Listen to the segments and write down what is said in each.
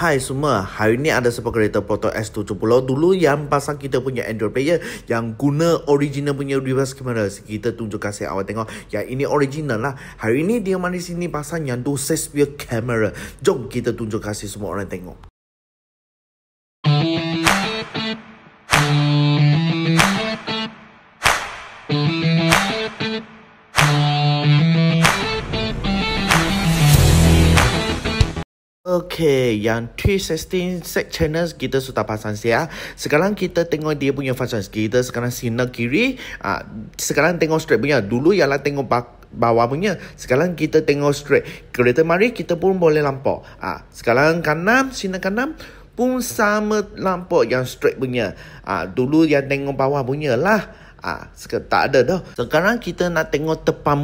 Hai semua, hari ni ada sebuah kereta Proto S70 dulu yang pasang kita punya Android player yang guna original punya reverse camera. Kita tunjuk kasih awak tengok yang ini original lah. Hari ni dia mari sini pasang yang dual sphere camera. Jom kita tunjuk kasih semua orang tengok. Okay, yang 316 set channels kita sudah pasang siap. Sekarang kita tengok dia punya function. Kita sekarang sinar kiri. Sekarang tengok straight punya. Dulu ialah tengok bawah punya. Sekarang kita tengok straight. Kereta mari kita pun boleh lampau. Sekarang kanan, sinar kanan pun sama lampau yang straight punya. Dulu yang tengok bawah punya lah. Tak ada dah. Sekarang kita nak tengok depan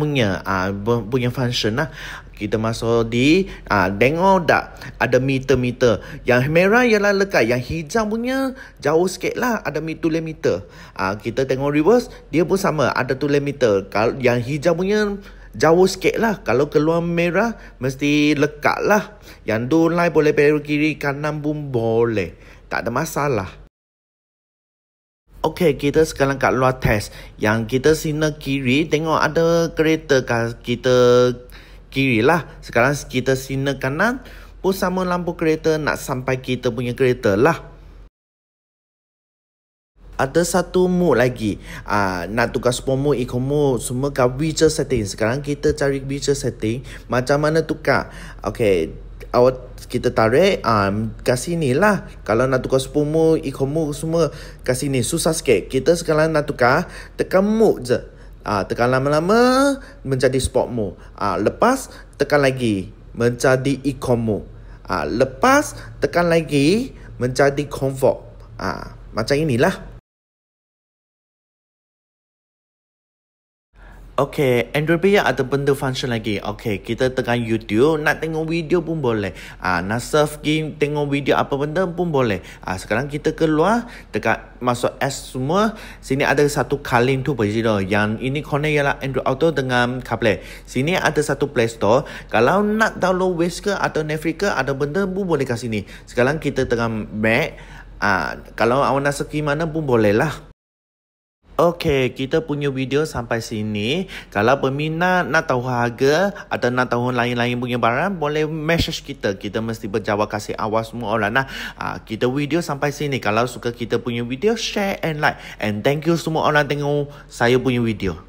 punya function lah. Kita masuk di tengok tak ada meter-meter. Yang merah ialah lekat, yang hijau punya jauh sikit lah, ada tulis meter. Kita tengok reverse, dia pun sama, ada tulis meter. Kalau yang hijau punya jauh sikit lah. Kalau keluar merah mesti lekat lah. Yang tu lain boleh belok kiri kanan pun boleh, tak ada masalah. Okay, kita sekarang kat luar test. Yang kita sinar kiri, tengok ada kereta kita kiri lah. Sekarang kita sinar kanan pun sama lampu kereta nak sampai kita punya kereta lah. Ada satu mode lagi. Nak tukar sport mode, eco mode, semua kat feature setting. Sekarang kita cari feature setting. Macam mana tukar? Okay, kita tarik kat sini lah. Kalau nak tukar sport mode, eco mode semua kat sini. Susah sikit. Kita sekarang nak tukar, tekan mode je. Tekan lama-lama menjadi sport mode. Lepas tekan lagi menjadi eco mode. Lepas tekan lagi menjadi comfort. Macam inilah. Okay, Android player ada benda function lagi. Okay, kita tekan YouTube, nak tengok video pun boleh. Nak surf game, tengok video apa benda pun boleh. Sekarang kita keluar, tekan masuk S semua. Sini ada satu calling tu berjira. Yang ini connect ialah Android Auto dengan CarPlay. Sini ada satu Play Store. Kalau nak download Waze ke atau Netflix ke, ada benda pun boleh kat sini. Sekarang kita tekan back. Kalau awak nak search mana pun boleh lah. Okay, kita punya video sampai sini. Kalau peminat nak tahu harga atau nak tahu lain-lain punya barang, boleh message kita. Kita mesti berjawab kasih awak semua orang lah. Kita video sampai sini. Kalau suka kita punya video, share and like. And thank you semua orang tengok saya punya video.